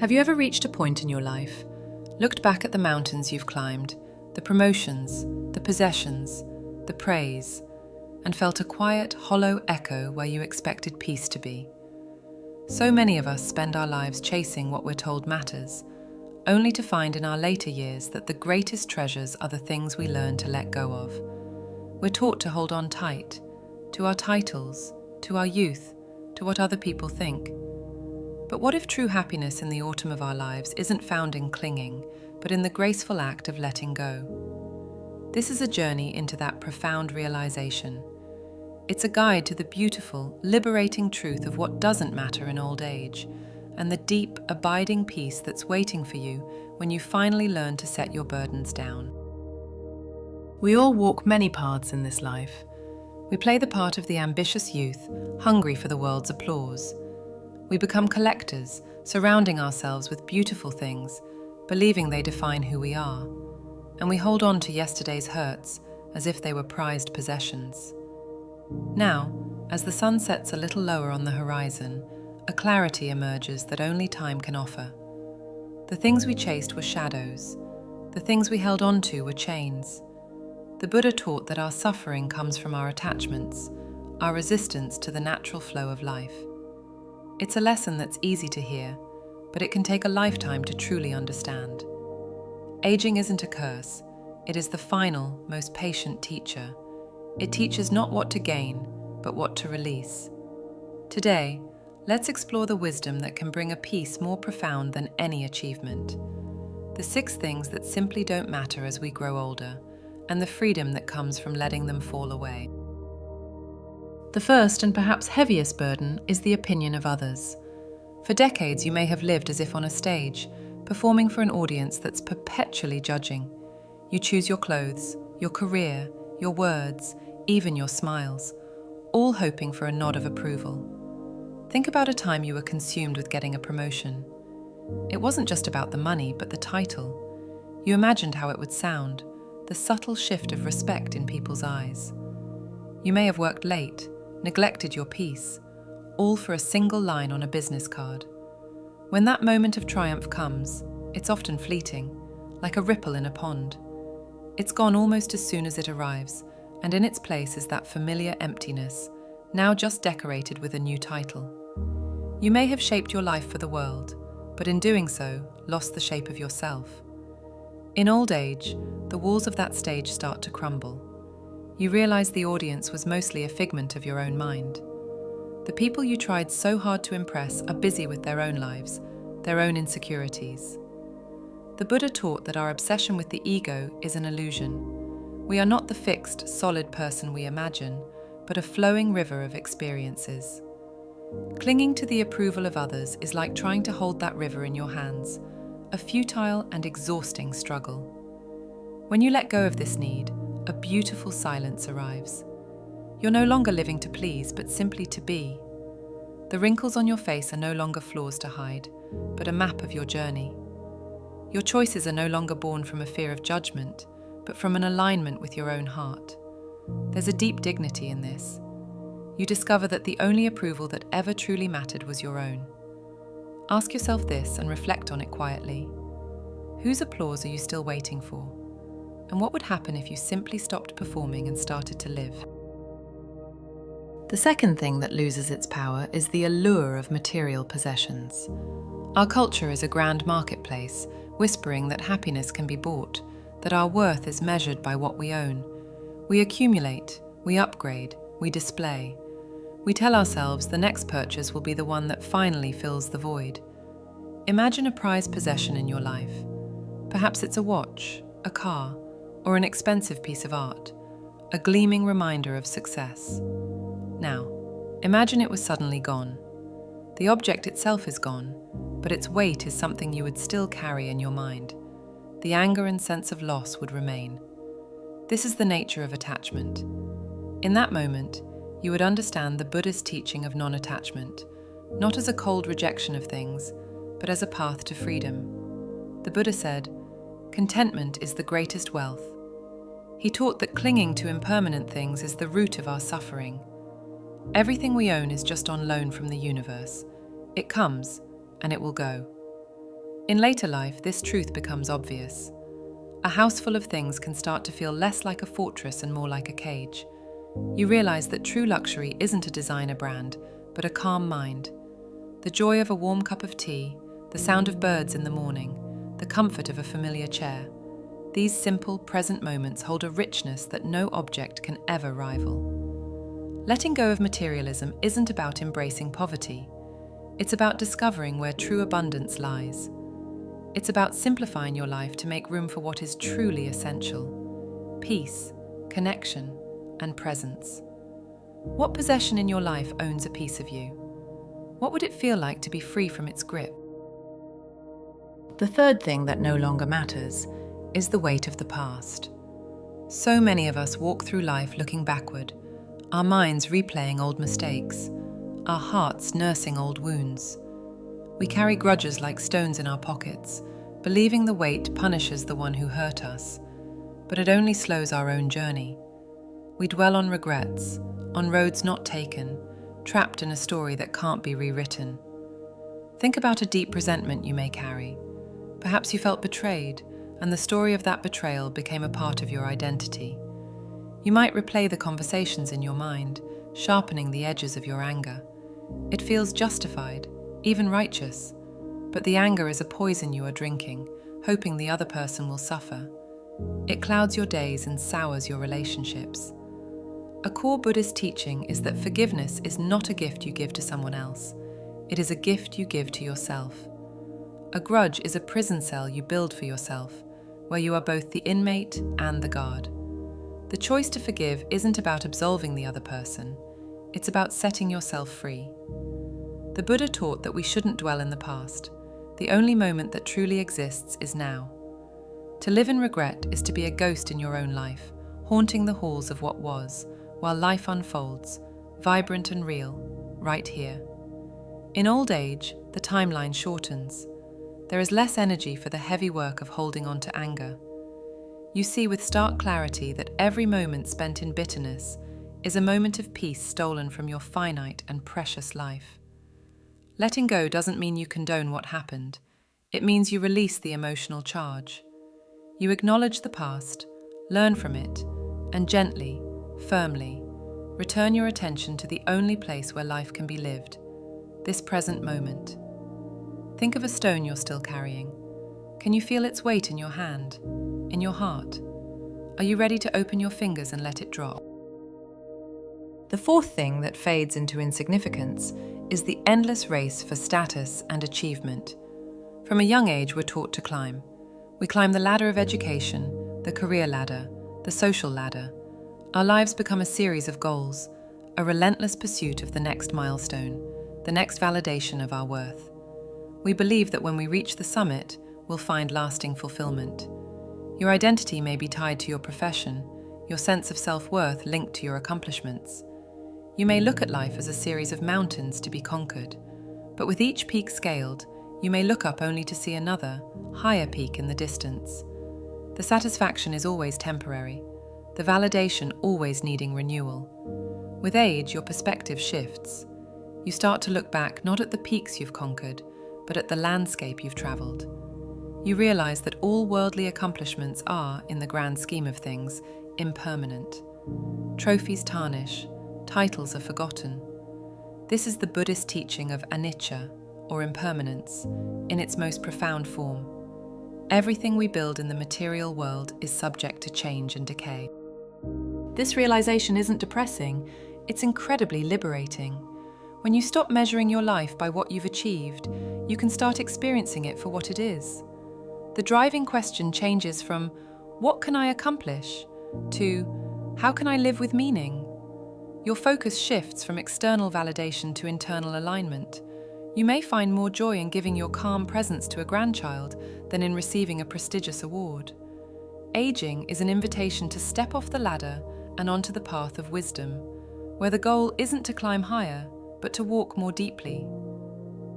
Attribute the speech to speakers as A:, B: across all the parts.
A: Have you ever reached a point in your life, looked back at the mountains you've climbed, the promotions, the possessions, the praise, and felt a quiet, hollow echo where you expected peace to be? So many of us spend our lives chasing what we're told matters, only to find in our later years that the greatest treasures are the things we learn to let go of. We're taught to hold on tight, to our titles, to our youth, to what other people think. But what if true happiness in the autumn of our lives isn't found in clinging, but in the graceful act of letting go? This is a journey into that profound realization. It's a guide to the beautiful, liberating truth of what doesn't matter in old age, and the deep, abiding peace that's waiting for you when you finally learn to set your burdens down. We all walk many paths in this life. We play the part of the ambitious youth, hungry for the world's applause. We become collectors, surrounding ourselves with beautiful things, believing they define who we are. And we hold on to yesterday's hurts as if they were prized possessions. Now, as the sun sets a little lower on the horizon, a clarity emerges that only time can offer. The things we chased were shadows. The things we held on to were chains. The Buddha taught that our suffering comes from our attachments, our resistance to the natural flow of life. It's a lesson that's easy to hear, but it can take a lifetime to truly understand. Aging isn't a curse. It is the final, most patient teacher. It teaches not what to gain, but what to release. Today, let's explore the wisdom that can bring a peace more profound than any achievement. The 6 things that simply don't matter as we grow older, and the freedom that comes from letting them fall away. The first and perhaps heaviest burden is the opinion of others. For decades, you may have lived as if on a stage, performing for an audience that's perpetually judging. You choose your clothes, your career, your words, even your smiles, all hoping for a nod of approval. Think about a time you were consumed with getting a promotion. It wasn't just about the money, but the title. You imagined how it would sound, the subtle shift of respect in people's eyes. You may have worked late, neglected your peace, all for a single line on a business card. When that moment of triumph comes, it's often fleeting, like a ripple in a pond. It's gone almost as soon as it arrives, and in its place is that familiar emptiness, now just decorated with a new title. You may have shaped your life for the world, but in doing so, lost the shape of yourself. In old age, the walls of that stage start to crumble. You realize the audience was mostly a figment of your own mind. The people you tried so hard to impress are busy with their own lives, their own insecurities. The Buddha taught that our obsession with the ego is an illusion. We are not the fixed, solid person we imagine, but a flowing river of experiences. Clinging to the approval of others is like trying to hold that river in your hands, a futile and exhausting struggle. When you let go of this need, a beautiful silence arrives. You're no longer living to please, but simply to be. The wrinkles on your face are no longer flaws to hide, but a map of your journey. Your choices are no longer born from a fear of judgment, but from an alignment with your own heart. There's a deep dignity in this. You discover that the only approval that ever truly mattered was your own. Ask yourself this and reflect on it quietly. Whose applause are you still waiting for? And what would happen if you simply stopped performing and started to live? The second thing that loses its power is the allure of material possessions. Our culture is a grand marketplace, whispering that happiness can be bought, that our worth is measured by what we own. We accumulate, we upgrade, we display. We tell ourselves the next purchase will be the one that finally fills the void. Imagine a prized possession in your life. Perhaps it's a watch, a car, or an expensive piece of art, a gleaming reminder of success. Now, imagine it was suddenly gone. The object itself is gone, but its weight is something you would still carry in your mind. The anger and sense of loss would remain. This is the nature of attachment. In that moment, you would understand the Buddhist teaching of non-attachment, not as a cold rejection of things, but as a path to freedom. The Buddha said, "Contentment is the greatest wealth." He taught that clinging to impermanent things is the root of our suffering. Everything we own is just on loan from the universe. It comes, and it will go. In later life, this truth becomes obvious. A house full of things can start to feel less like a fortress and more like a cage. You realize that true luxury isn't a designer brand, but a calm mind. The joy of a warm cup of tea, the sound of birds in the morning, the comfort of a familiar chair. These simple, present moments hold a richness that no object can ever rival. Letting go of materialism isn't about embracing poverty. It's about discovering where true abundance lies. It's about simplifying your life to make room for what is truly essential: peace, connection, and presence. What possession in your life owns a piece of you? What would it feel like to be free from its grip? The third thing that no longer matters is the weight of the past. So many of us walk through life looking backward, our minds replaying old mistakes, our hearts nursing old wounds. We carry grudges like stones in our pockets, believing the weight punishes the one who hurt us, but it only slows our own journey. We dwell on regrets, on roads not taken, trapped in a story that can't be rewritten. Think about a deep resentment you may carry. Perhaps you felt betrayed, and the story of that betrayal became a part of your identity. You might replay the conversations in your mind, sharpening the edges of your anger. It feels justified, even righteous, but the anger is a poison you are drinking, hoping the other person will suffer. It clouds your days and sours your relationships. A core Buddhist teaching is that forgiveness is not a gift you give to someone else. It is a gift you give to yourself. A grudge is a prison cell you build for yourself, where you are both the inmate and the guard. The choice to forgive isn't about absolving the other person. It's about setting yourself free. The Buddha taught that we shouldn't dwell in the past. The only moment that truly exists is now. To live in regret is to be a ghost in your own life, haunting the halls of what was, while life unfolds, vibrant and real, right here. In old age, the timeline shortens. There is less energy for the heavy work of holding on to anger. You see with stark clarity that every moment spent in bitterness is a moment of peace stolen from your finite and precious life. Letting go doesn't mean you condone what happened. It means you release the emotional charge. You acknowledge the past, learn from it, and gently, firmly, return your attention to the only place where life can be lived, this present moment. Think of a stone you're still carrying. Can you feel its weight in your hand, in your heart? Are you ready to open your fingers and let it drop? The fourth thing that fades into insignificance is the endless race for status and achievement. From a young age, we're taught to climb. We climb the ladder of education, the career ladder, the social ladder. Our lives become a series of goals, a relentless pursuit of the next milestone, the next validation of our worth. We believe that when we reach the summit, we'll find lasting fulfillment. Your identity may be tied to your profession, your sense of self-worth linked to your accomplishments. You may look at life as a series of mountains to be conquered, but with each peak scaled, you may look up only to see another, higher peak in the distance. The satisfaction is always temporary, the validation always needing renewal. With age, your perspective shifts. You start to look back not at the peaks you've conquered, but at the landscape you've traveled. You realize that all worldly accomplishments are, in the grand scheme of things, impermanent. Trophies tarnish, titles are forgotten. This is the Buddhist teaching of anicca, or impermanence, in its most profound form. Everything we build in the material world is subject to change and decay. This realization isn't depressing, it's incredibly liberating. When you stop measuring your life by what you've achieved, you can start experiencing it for what it is. The driving question changes from, what can I accomplish? To, how can I live with meaning? Your focus shifts from external validation to internal alignment. You may find more joy in giving your calm presence to a grandchild than in receiving a prestigious award. Aging is an invitation to step off the ladder and onto the path of wisdom, where the goal isn't to climb higher, but to walk more deeply.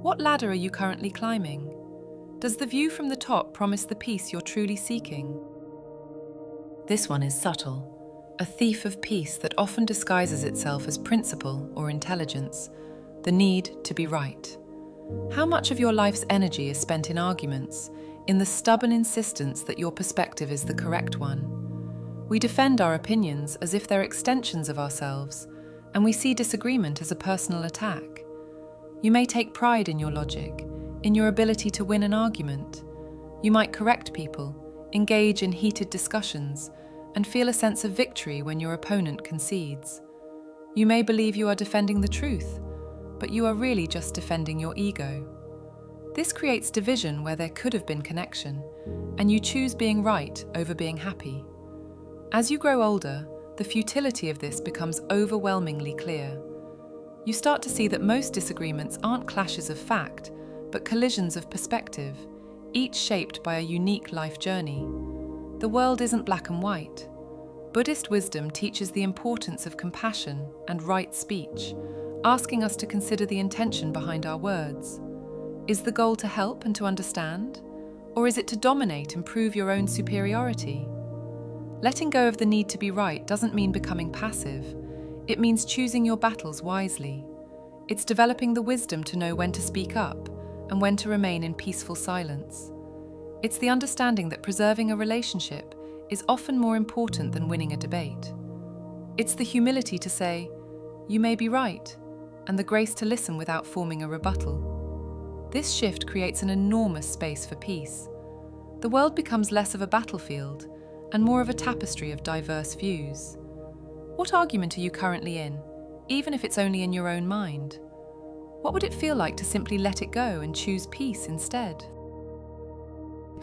A: What ladder are you currently climbing? Does the view from the top promise the peace you're truly seeking? This one is subtle, a thief of peace that often disguises itself as principle or intelligence, the need to be right. How much of your life's energy is spent in arguments, in the stubborn insistence that your perspective is the correct one? We defend our opinions as if they're extensions of ourselves, and we see disagreement as a personal attack. You may take pride in your logic, in your ability to win an argument. You might correct people, engage in heated discussions, and feel a sense of victory when your opponent concedes. You may believe you are defending the truth, but you are really just defending your ego. This creates division where there could have been connection, and you choose being right over being happy. As you grow older, the futility of this becomes overwhelmingly clear. You start to see that most disagreements aren't clashes of fact, but collisions of perspective, each shaped by a unique life journey. The world isn't black and white. Buddhist wisdom teaches the importance of compassion and right speech, asking us to consider the intention behind our words. Is the goal to help and to understand? Or is it to dominate and prove your own superiority? Letting go of the need to be right doesn't mean becoming passive. It means choosing your battles wisely. It's developing the wisdom to know when to speak up and when to remain in peaceful silence. It's the understanding that preserving a relationship is often more important than winning a debate. It's the humility to say, "You may be right," and the grace to listen without forming a rebuttal. This shift creates an enormous space for peace. The world becomes less of a battlefield and more of a tapestry of diverse views. What argument are you currently in, even if it's only in your own mind? What would it feel like to simply let it go and choose peace instead?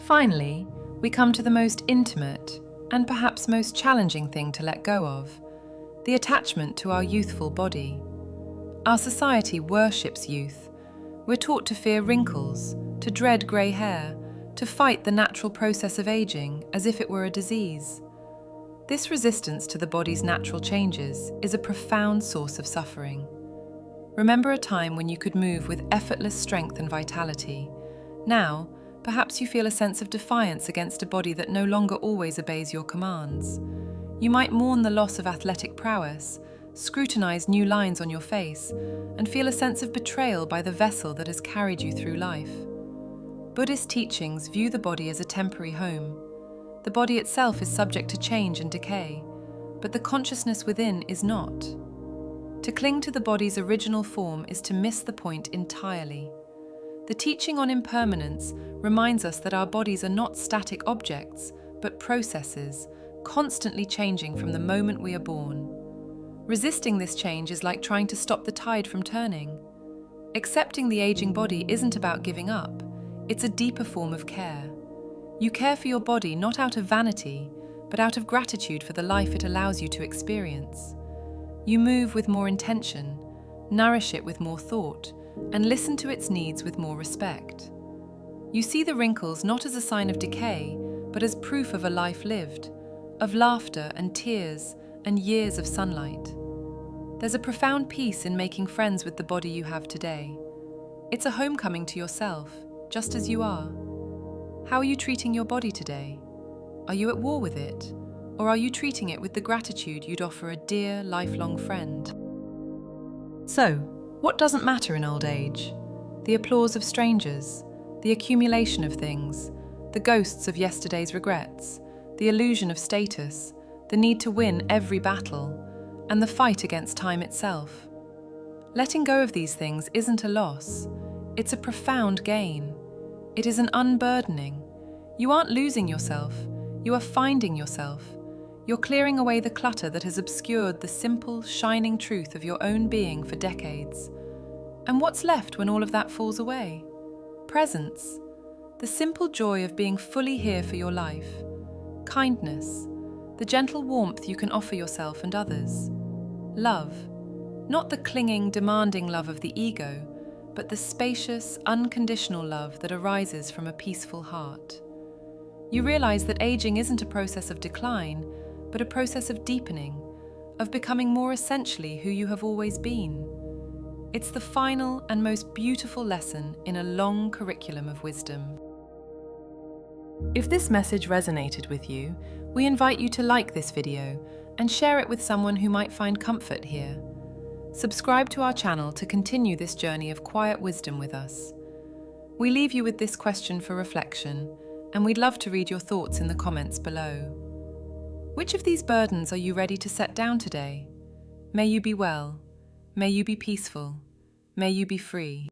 A: Finally, we come to the most intimate and perhaps most challenging thing to let go of: the attachment to our youthful body. Our society worships youth. We're taught to fear wrinkles, to dread grey hair, to fight the natural process of aging as if it were a disease. This resistance to the body's natural changes is a profound source of suffering. Remember a time when you could move with effortless strength and vitality. Now, perhaps you feel a sense of defiance against a body that no longer always obeys your commands. You might mourn the loss of athletic prowess, scrutinize new lines on your face, and feel a sense of betrayal by the vessel that has carried you through life. Buddhist teachings view the body as a temporary home. The body itself is subject to change and decay, but the consciousness within is not. To cling to the body's original form is to miss the point entirely. The teaching on impermanence reminds us that our bodies are not static objects, but processes, constantly changing from the moment we are born. Resisting this change is like trying to stop the tide from turning. Accepting the aging body isn't about giving up. It's a deeper form of care. You care for your body not out of vanity, but out of gratitude for the life it allows you to experience. You move with more intention, nourish it with more thought, and listen to its needs with more respect. You see the wrinkles not as a sign of decay, but as proof of a life lived, of laughter and tears and years of sunlight. There's a profound peace in making friends with the body you have today. It's a homecoming to yourself, just as you are. How are you treating your body today? Are you at war with it? Or are you treating it with the gratitude you'd offer a dear, lifelong friend? So, what doesn't matter in old age? The applause of strangers, the accumulation of things, the ghosts of yesterday's regrets, the illusion of status, the need to win every battle, and the fight against time itself. Letting go of these things isn't a loss. It's a profound gain. It is an unburdening. You aren't losing yourself. You are finding yourself. You're clearing away the clutter that has obscured the simple, shining truth of your own being for decades. And what's left when all of that falls away? Presence. The simple joy of being fully here for your life. Kindness. The gentle warmth you can offer yourself and others. Love. Not the clinging, demanding love of the ego, but the spacious, unconditional love that arises from a peaceful heart. You realize that aging isn't a process of decline, but a process of deepening, of becoming more essentially who you have always been. It's the final and most beautiful lesson in a long curriculum of wisdom. If this message resonated with you, we invite you to like this video and share it with someone who might find comfort here. Subscribe to our channel to continue this journey of quiet wisdom with us. We leave you with this question for reflection, and we'd love to read your thoughts in the comments below. Which of these burdens are you ready to set down today? May you be well. May you be peaceful. May you be free.